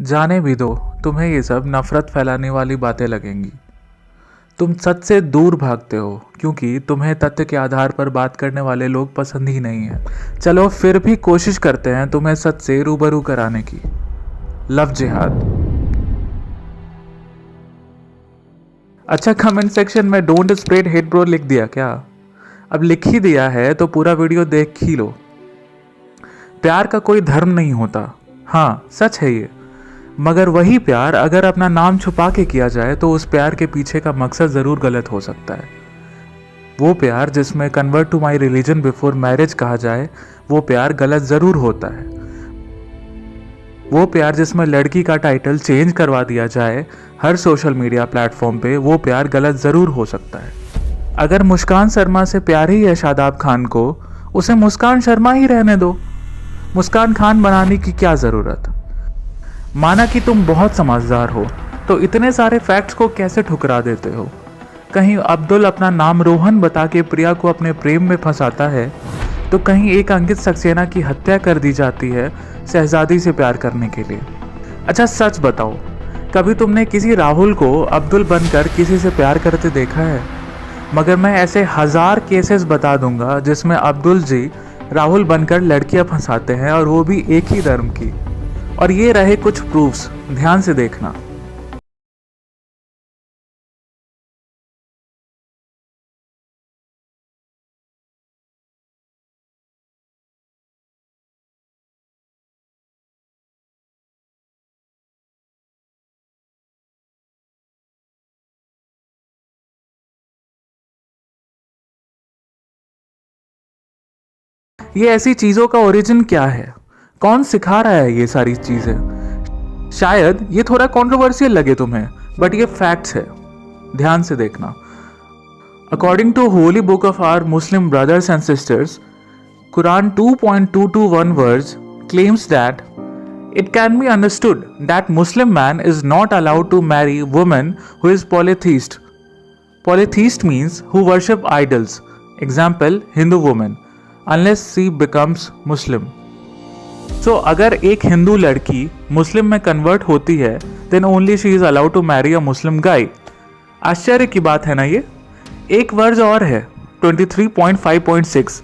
जाने भी दो, तुम्हें ये सब नफरत फैलाने वाली बातें लगेंगी। तुम सच से दूर भागते हो क्योंकि तुम्हें तथ्य के आधार पर बात करने वाले लोग पसंद ही नहीं हैं। चलो फिर भी कोशिश करते हैं तुम्हें सच से रूबरू कराने की। लव जिहाद। अच्छा, कमेंट सेक्शन में डोंट स्प्रेड हेट ब्रो लिख दिया क्या? अब लिख ही दिया है तो पूरा वीडियो देख ही लो। प्यार का कोई धर्म नहीं होता, हाँ सच है ये। मगर वही प्यार अगर अपना नाम छुपा के किया जाए तो उस प्यार के पीछे का मकसद ज़रूर गलत हो सकता है। वो प्यार जिसमें convert to my religion before marriage कहा जाए, वो प्यार गलत ज़रूर होता है। वो प्यार जिसमें लड़की का टाइटल चेंज करवा दिया जाए हर सोशल मीडिया प्लेटफॉर्म पे, वो प्यार गलत ज़रूर हो सकता है। अगर मुस्कान शर्मा से प्यार ही है शादाब खान को, उसे मुस्कान शर्मा ही रहने दो। मुस्कान खान बनाने की क्या ज़रूरत? माना कि तुम बहुत समझदार हो तो इतने सारे फैक्ट्स को कैसे ठुकरा देते हो? कहीं अब्दुल अपना नाम रोहन बता के प्रिया को अपने प्रेम में फंसाता है, तो कहीं एक अंकित सक्सेना की हत्या कर दी जाती है शहजादी से प्यार करने के लिए। अच्छा सच बताओ, कभी तुमने किसी राहुल को अब्दुल बनकर किसी से प्यार करते देखा है? मगर मैं ऐसे 1000 केसेस बता दूंगा जिसमें अब्दुल जी राहुल बनकर लड़कियां फंसाते हैं, और वो भी एक ही धर्म की। और ये रहे कुछ प्रूफ्स, ध्यान से देखना। ये ऐसी चीजों का ओरिजिन क्या है? कौन सिखा रहा है ये सारी चीजें? शायद ये थोड़ा कंट्रोवर्शियल लगे तुम्हें, बट ये फैक्ट्स है, ध्यान से देखना। According to holy book of our Muslim brothers and sisters, Quran 2.221 verse claims that it can be understood that Muslim man is not allowed to marry woman who is polytheist. Polytheist means who worship idols. Example, Hindu woman, unless she becomes Muslim. So अगर एक हिंदू लड़की मुस्लिम में convert होती है, then only she is allowed to marry a Muslim guy. आश्चर्य की बात है ना ये? एक वर्ज और है 23.5.6,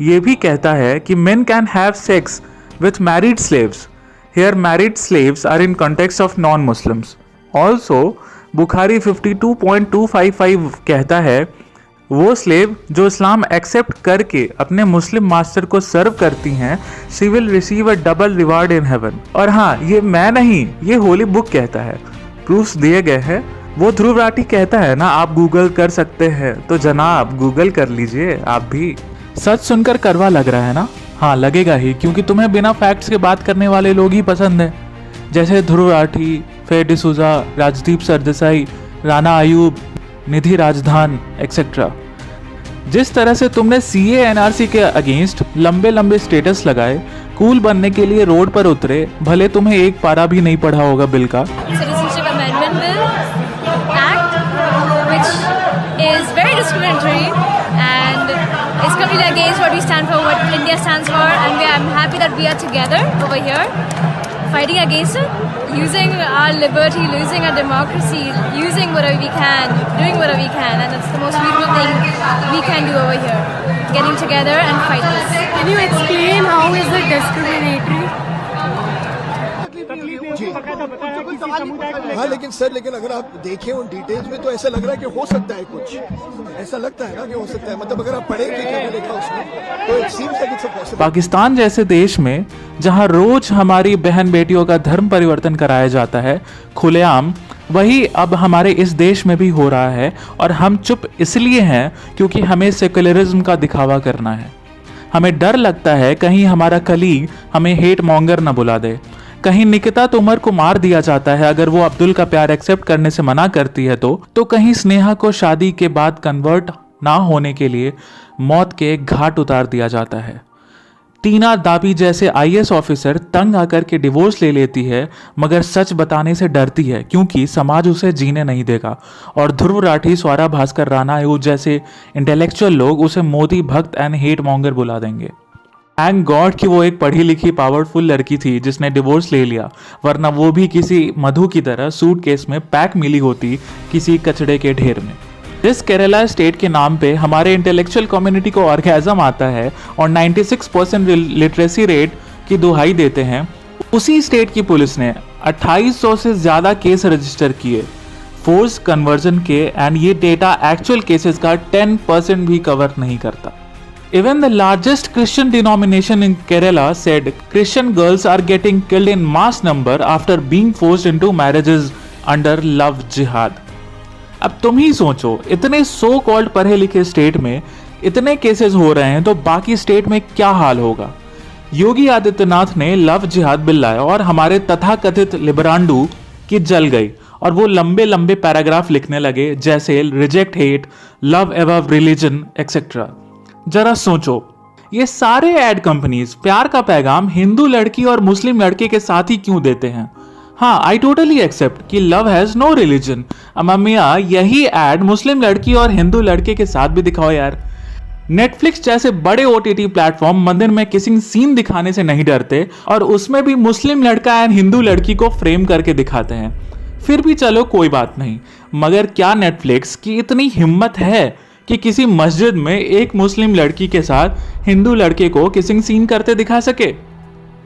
ये भी कहता है कि men can have sex with married slaves. Here married slaves are in context of non-Muslims. Also Bukhari 52.255 कहता है वो स्लेव जो इस्लाम एक्सेप्ट करके अपने मुस्लिम मास्टर को सर्व करती हैं, she will receive a double reward in heaven. और हाँ, ये मैं नहीं, ये होली बुक कहता है। प्रूफ्स दिए गए हैं। वो ध्रुव राठी कहता है ना, आप गूगल कर सकते हैं, तो जनाब गूगल कर लीजिए आप भी। सच सुनकर करवा लग रहा है ना? हाँ लगेगा ही, क्योंकि तुम्हें बिना फैक्ट्स के बात करने वाले लोग ही पसंद हैं, जैसे ध्रुव राठी, फेयर डिसूजा, राजदीप सरदेसाई, राना आयूब, निधि राजधान एक्सेट्रा। जिस तरह से तुमने सीए एनआरसी के अगेंस्ट लंबे लंबे स्टेटस लगाए, कूल बनने के लिए रोड पर उतरे, भले तुम्हें एक पारा भी नहीं पढ़ा होगा बिल का। Citizenship Amendment Bill Act, which is very discriminatory and is completely against what we stand for, what India stands for, and I'm happy that we are together over here fighting against it, using our liberty, using our democracy, using whatever we can, doing whatever we can, and it's the most beautiful thing we can do over here, getting together and fight this. Can you explain how is it discriminatory? हाँ लेकिन sir, लेकिन अगर आप देखें उन details में तो ऐसा लग रहा है कि हो सकता है, कुछ ऐसा लगता है ना कि हो सकता है। मतलब अगर आप पढ़ेंगे क्या लिखा उसमें, तो it seems like it's possible. Pakistan जैसे देश में जहां रोज हमारी बहन बेटियों का धर्म परिवर्तन कराया जाता है खुलेआम, वही अब हमारे इस देश में भी हो रहा है। और हम चुप इसलिए हैं क्योंकि हमें सेक्युलरिज्म का दिखावा करना है। हमें डर लगता है कहीं हमारा कलीग हमें हेट मॉन्गर न बुला दे। कहीं निकिता तोमर को मार दिया जाता है अगर वो अब्दुल का प्यार एक्सेप्ट करने से मना करती है तो कहीं स्नेहा को शादी के बाद कन्वर्ट ना होने के लिए मौत के घाट उतार दिया जाता है। टीना दाबी जैसे आईएएस ऑफिसर तंग आकर के डिवोर्स ले लेती है, मगर सच बताने से डरती है क्योंकि समाज उसे जीने नहीं देगा। और ध्रुव राठी, स्वरा भास्कर, राना आयूब जैसे इंटेलेक्चुअल लोग उसे मोदी भक्त एंड हेट मॉन्गर बुला देंगे। थैंक गॉड कि वो एक पढ़ी लिखी पावरफुल लड़की थी जिसने डिवोर्स ले लिया, वरना वो भी किसी मधु की तरह सूटकेस में पैक मिली होती किसी कचड़े के ढेर में। जिस केरला स्टेट के नाम पे हमारे इंटेलेक्चुअल कम्युनिटी को ऑर्गेजम आता है और 96% लिटरेसी रेट की दुहाई देते हैं, उसी स्टेट की पुलिस ने 2800 से ज़्यादा केस रजिस्टर किए फोर्स कन्वर्जन के, एंड ये डेटा एक्चुअल केसेस का 10% भी कवर नहीं करता। Even the largest Christian denomination in Kerala said Christian girls are getting killed in mass number after being forced into marriages under love jihad. अब तुम ही सोचो, इतने सो कॉल्ड पढ़े लिखे स्टेट में इतने केसेस हो रहे हैं तो बाकी स्टेट में क्या हाल होगा। योगी आदित्यनाथ ने लव जिहाद बिल लाया और हमारे तथाकथित लिबरांडू की जल गई और वो लंबे लंबे पैराग्राफ लिखने लगे जैसे reject hate, love above religion etcetera. जरा सोचो, ये सारे एड कंपनीज प्यार का पैगाम हिंदू लड़की और मुस्लिम लड़के के साथ ही क्यों देते हैं। हाँ, आई टोटली एक्सेप्ट कि लव हैज नो रिलीजन, अम्मिया यही एड मुस्लिम लड़की और हिंदू लड़के के साथ भी दिखाओ यार। नेटफ्लिक्स जैसे बड़े OTT प्लेटफॉर्म मंदिर में किसिंग सीन दिखाने से नहीं डरते और उसमें भी मुस्लिम लड़का एंड हिंदू लड़की को फ्रेम करके दिखाते हैं। फिर भी चलो कोई बात नहीं, मगर क्या नेटफ्लिक्स की इतनी हिम्मत है कि किसी मस्जिद में एक मुस्लिम लड़की के साथ हिंदू लड़के को किसिंग सीन करते दिखा सके।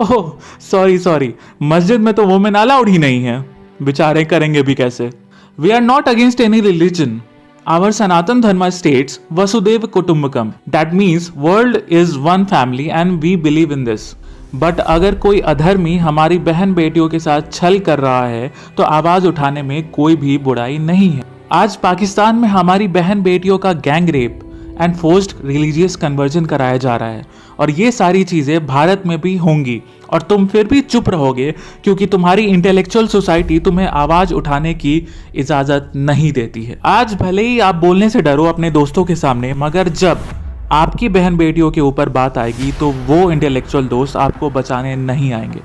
ओह सॉरी, मस्जिद में तो वुमेन अलाउड ही नहीं है, बेचारे करेंगे भी कैसे। We are not against any religion. Our Sanatan Dharma states Vasudhaiva Kutumbakam, that means world is one family and we believe in this. But अगर कोई अधर्मी हमारी बहन बेटियों के साथ छल कर रहा है तो आवाज उठाने में कोई भी बुराई नहीं है। आज पाकिस्तान में हमारी बहन बेटियों का gang rape and forced religious conversion कराया जा रहा है और ये सारी चीज़ें भारत में भी होंगी और तुम फिर भी चुप रहोगे क्योंकि तुम्हारी इंटेलेक्चुअल सोसाइटी तुम्हें आवाज़ उठाने की इजाज़त नहीं देती है। आज भले ही आप बोलने से डरो अपने दोस्तों के सामने, मगर जब आपकी बहन बेटियों के ऊपर बात आएगी तो वो इंटेलेक्चुअल दोस्त आपको बचाने नहीं आएंगे।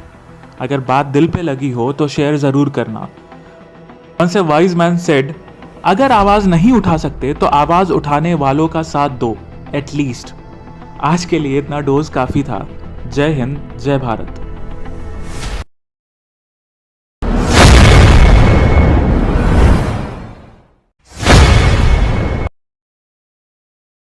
अगर बात दिल पे लगी हो तो शेयर ज़रूर करना। Once a wise man said, अगर आवाज नहीं उठा सकते तो आवाज उठाने वालों का साथ दो एटलीस्ट। आज के लिए इतना डोज काफी था। जय हिंद, जय भारत।